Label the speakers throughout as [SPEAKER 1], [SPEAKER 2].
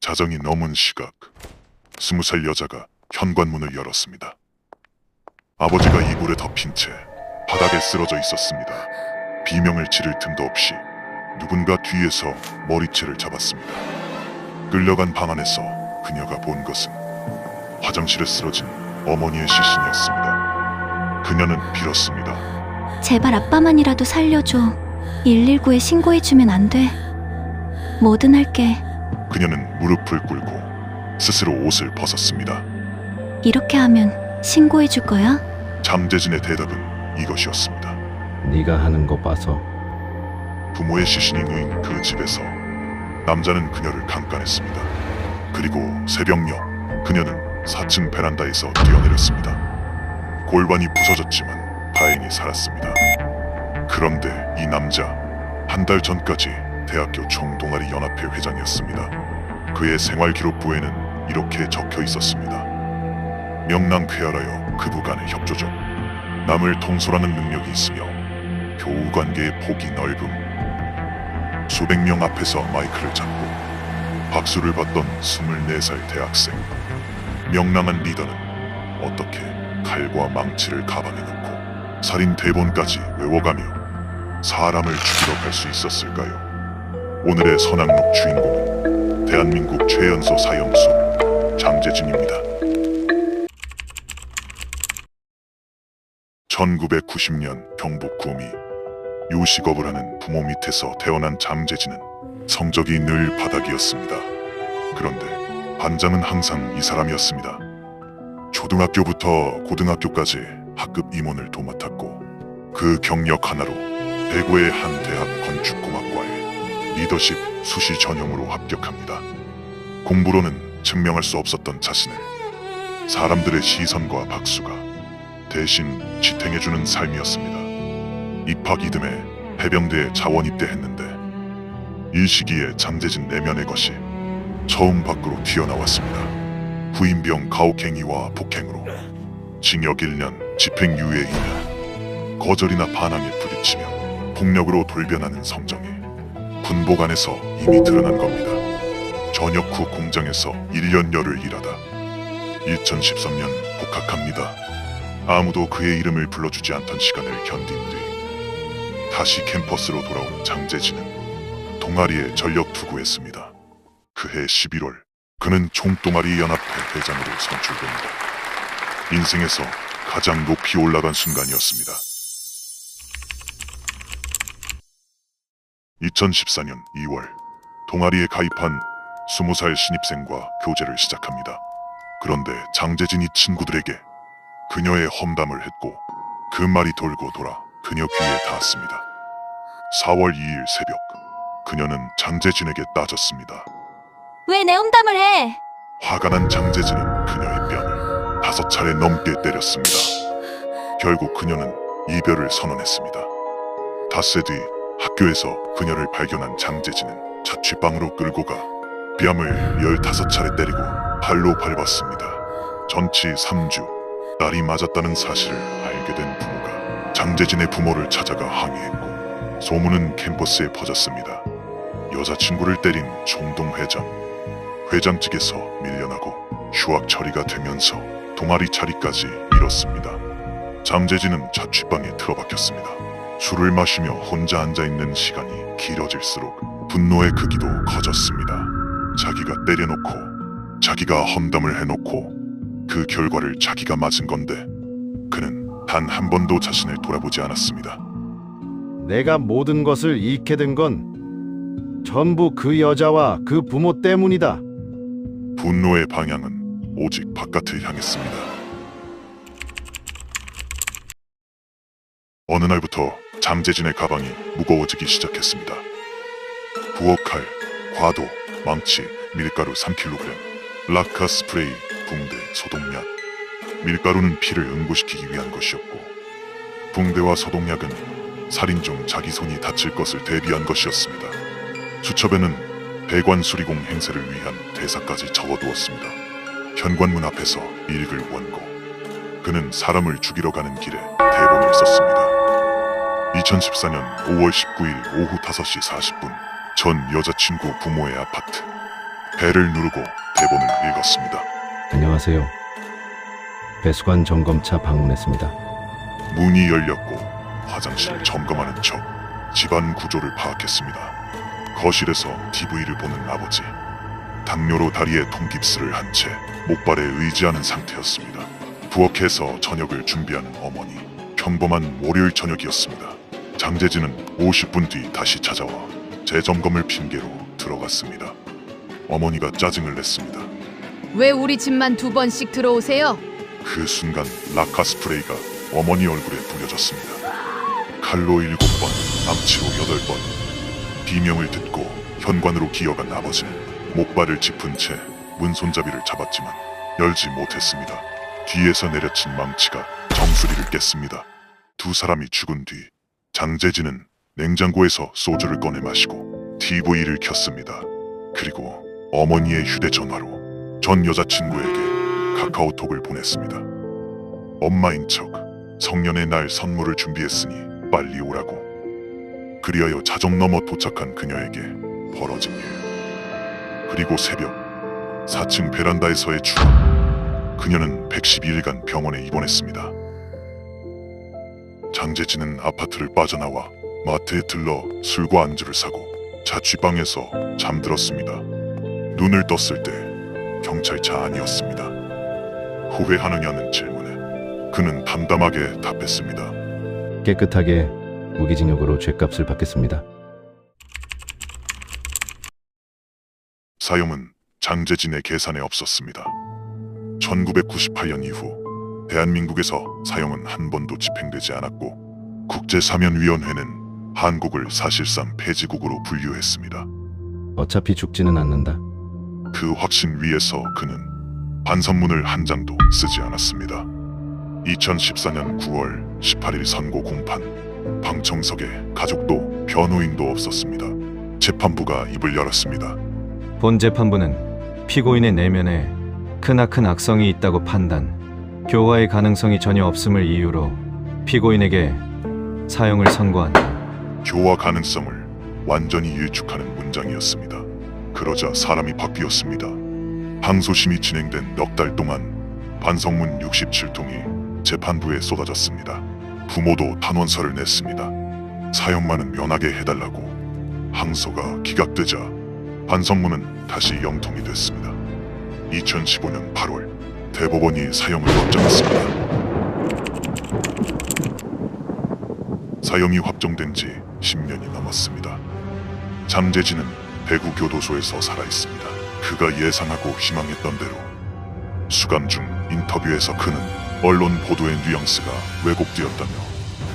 [SPEAKER 1] 자정이 넘은 시각, 20살 여자가 현관문을 열었습니다. 아버지가 이불에 덮인 채 바닥에 쓰러져 있었습니다. 비명을 지를 틈도 없이 누군가 뒤에서 머리채를 잡았습니다. 끌려간 방 안에서 그녀가 본 것은 화장실에 쓰러진 어머니의 시신이었습니다. 그녀는 빌었습니다.
[SPEAKER 2] 제발 아빠만이라도 살려줘. 119에 신고해주면 안 돼. 뭐든 할게.
[SPEAKER 1] 그녀는 무릎을 꿇고 스스로 옷을 벗었습니다.
[SPEAKER 2] 이렇게 하면 신고해줄 거야?
[SPEAKER 1] 장재진의 대답은 이것이었습니다.
[SPEAKER 3] 네가 하는 거 봐서.
[SPEAKER 1] 부모의 시신이 놓인 그 집에서 남자는 그녀를 강간했습니다. 그리고 새벽녘 그녀는 4층 베란다에서 뛰어내렸습니다. 골반이 부서졌지만 다행히 살았습니다. 그런데 이 남자, 한 달 전까지 대학교 총동아리 연합회 회장이었습니다. 그의 생활기록부에는 이렇게 적혀 있었습니다. 명랑 쾌활하여 그부 간의 협조적, 남을 통솔하는 능력이 있으며 교우 관계의 폭이 넓음. 수백 명 앞에서 마이크를 잡고 박수를 받던 24살 대학생. 명랑한 리더는 어떻게 칼과 망치를 가방에 넣고 살인 대본까지 외워가며 사람을 죽이러 갈 수 있었을까요? 오늘의 선악록 주인공은 대한민국 최연소 사형수 장재진입니다. 1990년 경북 구미. 요식업을 하는 부모 밑에서 태어난 장재진은 성적이 늘 바닥이었습니다. 그런데 반장은 항상 이 사람이었습니다. 초등학교부터 고등학교까지 학급 임원을 도맡았고 그 경력 하나로 대구의 한 대학 건축공학과에 리더십 수시 전형으로 합격합니다. 공부로는 증명할 수 없었던 자신을 사람들의 시선과 박수가 대신 지탱해주는 삶이었습니다. 입학 이듬해 해병대에 자원 입대했는데 이 시기에 장재진 내면의 것이 처음 밖으로 튀어나왔습니다. 후임병 가혹행위와 폭행으로 징역 1년, 집행유예 2년, 거절이나 반항에 부딪히며 폭력으로 돌변하는 성정에 군복 안에서 이미 드러난 겁니다. 전역 후 공장에서 1년여를 일하다 2013년 복학합니다. 아무도 그의 이름을 불러주지 않던 시간을 견딘 뒤 다시 캠퍼스로 돌아온 장재진은 동아리에 전력 투구했습니다. 그해 11월 그는 총동아리 연합회 회장으로 선출됩니다. 인생에서 가장 높이 올라간 순간이었습니다. 2014년 2월 동아리에 가입한 20살 신입생과 교제를 시작합니다. 그런데 장재진이 친구들에게 그녀의 험담을 했고 그 말이 돌고 돌아 그녀 귀에 닿았습니다. 4월 2일 새벽 그녀는 장재진에게 따졌습니다.
[SPEAKER 2] 왜 내 험담을 해?
[SPEAKER 1] 화가 난 장재진은 그녀의 뺨을 5차례 넘게 때렸습니다. 결국 그녀는 이별을 선언했습니다. 닷새 뒤 학교에서 그녀를 발견한 장재진은 자취방으로 끌고 가 뺨을 15차례 때리고 발로 밟았습니다. 전치 3주, 딸이 맞았다는 사실을 알게 된 부모가 장재진의 부모를 찾아가 항의했고 소문은 캠퍼스에 퍼졌습니다. 여자친구를 때린 총동 회장. 회장 측에서 밀려나고 휴학 처리가 되면서 동아리 자리까지 잃었습니다. 장재진은 자취방에 틀어박혔습니다. 술을 마시며 혼자 앉아있는 시간이 길어질수록 분노의 크기도 커졌습니다. 자기가 때려놓고 자기가 험담을 해놓고 그 결과를 자기가 맞은 건데 그는 단 한 번도 자신을 돌아보지 않았습니다.
[SPEAKER 3] 내가 모든 것을 잃게 된 건 전부 그 여자와 그 부모 때문이다.
[SPEAKER 1] 분노의 방향은 오직 바깥을 향했습니다. 어느 날부터 장재진의 가방이 무거워지기 시작했습니다. 부엌칼, 과도, 망치, 밀가루 3kg, 라카 스프레이, 붕대, 소독약. 밀가루는 피를 응고시키기 위한 것이었고 붕대와 소독약은 살인 중 자기 손이 다칠 것을 대비한 것이었습니다. 수첩에는 대관 수리공 행세를 위한 대사까지 적어두었습니다. 현관문 앞에서 읽을 원고. 그는 사람을 죽이러 가는 길에 대본을 썼습니다. 2014년 5월 19일 오후 5시 40분 전 여자친구 부모의 아파트. 배를 누르고 대본을 읽었습니다.
[SPEAKER 3] 안녕하세요. 배수관 점검차 방문했습니다.
[SPEAKER 1] 문이 열렸고 화장실 점검하는 척 집안 구조를 파악했습니다. 거실에서 TV를 보는 아버지, 당뇨로 다리에 통깁스를 한 채 목발에 의지하는 상태였습니다. 부엌에서 저녁을 준비하는 어머니, 평범한 월요일 저녁이었습니다. 장재진은 50분 뒤 다시 찾아와 재점검을 핑계로 들어갔습니다. 어머니가 짜증을 냈습니다.
[SPEAKER 4] 왜 우리 집만 2번씩 들어오세요?
[SPEAKER 1] 그 순간 라카 스프레이가 어머니 얼굴에 뿌려졌습니다. 칼로 7번, 암치로 8번. 비명을 듣고 현관으로 기어간 아버지는 목발을 짚은 채 문 손잡이를 잡았지만 열지 못했습니다. 뒤에서 내려친 망치가 정수리를 깼습니다. 두 사람이 죽은 뒤 장재진은 냉장고에서 소주를 꺼내 마시고 TV를 켰습니다. 그리고 어머니의 휴대전화로 전 여자친구에게 카카오톡을 보냈습니다. 엄마인 척 성년의 날 선물을 준비했으니 빨리 오라고. 그리하여 자정 넘어 도착한 그녀에게 벌어진 일. 그리고 새벽 4층 베란다에서의 추락. 그녀는 112일간 병원에 입원했습니다. 장재진은 아파트를 빠져나와 마트에 들러 술과 안주를 사고 자취방에서 잠들었습니다. 눈을 떴을 때 경찰차 안이었습니다. 후회하느냐는 질문에 그는 담담하게 답했습니다.
[SPEAKER 3] 깨끗하게 무기징역으로 죗값을 받겠습니다.
[SPEAKER 1] 사형은 장재진의 계산에 없었습니다. 1998년 이후 대한민국에서 사형은 한 번도 집행되지 않았고 국제사면위원회는 한국을 사실상 폐지국으로 분류했습니다.
[SPEAKER 3] 어차피 죽지는 않는다.
[SPEAKER 1] 그 확신 위에서 그는 반성문을 한 장도 쓰지 않았습니다. 2014년 9월 18일 선고 공판. 방청석에 가족도 변호인도 없었습니다. 재판부가 입을 열었습니다.
[SPEAKER 5] 본 재판부는 피고인의 내면에 크나큰 악성이 있다고 판단, 교화의 가능성이 전혀 없음을 이유로 피고인에게 사형을 선고한다.
[SPEAKER 1] 교화 가능성을 완전히 일축하는 문장이었습니다. 그러자 사람이 바뀌었습니다. 항소심이 진행된 넉 달 동안 반성문 67통이 재판부에 쏟아졌습니다. 부모도 탄원서를 냈습니다. 사형만은 면하게 해달라고. 항소가 기각되자 반성문은 다시 영통이 됐습니다. 2015년 8월 대법원이 사형을 확정했습니다. 사형이 확정된 지 10년이 넘었습니다. 장재진은 대구 교도소에서 살아있습니다. 그가 예상하고 희망했던 대로 수감 중 인터뷰에서 그는 언론 보도의 뉘앙스가 왜곡되었다며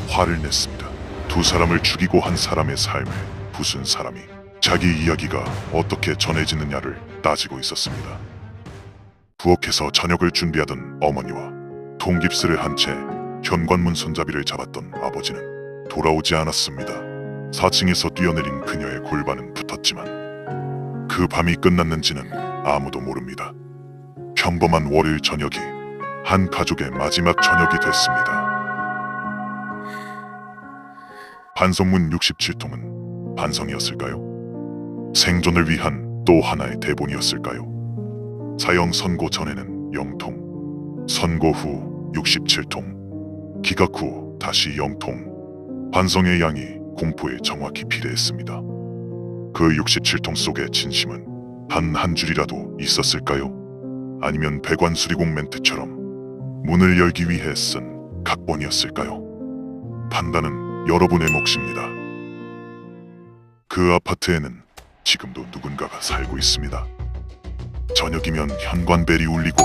[SPEAKER 1] 화를 냈습니다. 두 사람을 죽이고 한 사람의 삶에 무슨 사람이 자기 이야기가 어떻게 전해지느냐를 따지고 있었습니다. 부엌에서 저녁을 준비하던 어머니와 통깁스를 한 채 현관문 손잡이를 잡았던 아버지는 돌아오지 않았습니다. 4층에서 뛰어내린 그녀의 골반은 붙었지만 그 밤이 끝났는지는 아무도 모릅니다. 평범한 월요일 저녁이 한 가족의 마지막 저녁이 됐습니다. 반성문 67통은 반성이었을까요? 생존을 위한 또 하나의 대본이었을까요? 사형 선고 전에는 영통, 선고 후 67통, 기각 후 다시 영통. 반성의 양이 공포에 정확히 비례했습니다. 그 67통 속의 진심은 한 줄이라도 있었을까요? 아니면 배관 수리공 멘트처럼 문을 열기 위해 쓴 각본이었을까요? 판단은 여러분의 몫입니다. 그 아파트에는 지금도 누군가가 살고 있습니다. 저녁이면 현관벨이 울리고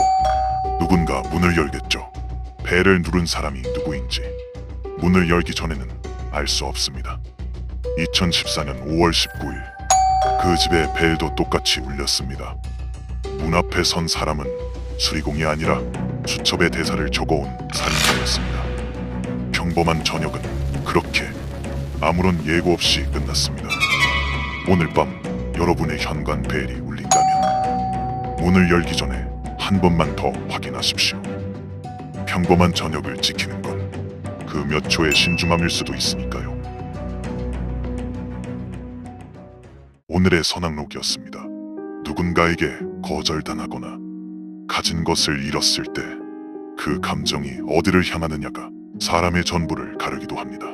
[SPEAKER 1] 누군가 문을 열겠죠. 벨을 누른 사람이 누구인지 문을 열기 전에는 알 수 없습니다. 2014년 5월 19일 그 집의 벨도 똑같이 울렸습니다. 문 앞에 선 사람은 수리공이 아니라 수첩에 대사를 적어온 살인자였습니다. 평범한 저녁은 그렇게 아무런 예고 없이 끝났습니다. 오늘 밤 여러분의 현관 벨이 울린다면 문을 열기 전에 한 번만 더 확인하십시오. 평범한 저녁을 지키는 건 그 몇 초의 신중함일 수도 있으니까요. 오늘의 선악록이었습니다. 누구 누군가에게 거절당하거나 가진 것을 잃었을 때 그 감정이 어디를 향하느냐가 사람의 전부를 가르기도 합니다.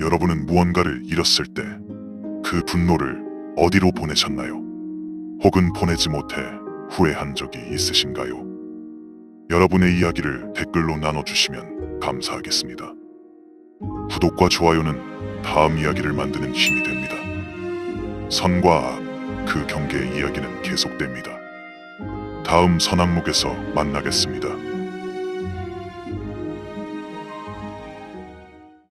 [SPEAKER 1] 여러분은 무언가를 잃었을 때 그 분노를 어디로 보내셨나요? 혹은 보내지 못해 후회한 적이 있으신가요? 여러분의 이야기를 댓글로 나눠주시면 감사하겠습니다. 구독과 좋아요는 다음 이야기를 만드는 힘이 됩니다. 선과 악, 그 경계의 이야기는 계속됩니다. 다음 선악목에서 만나겠습니다.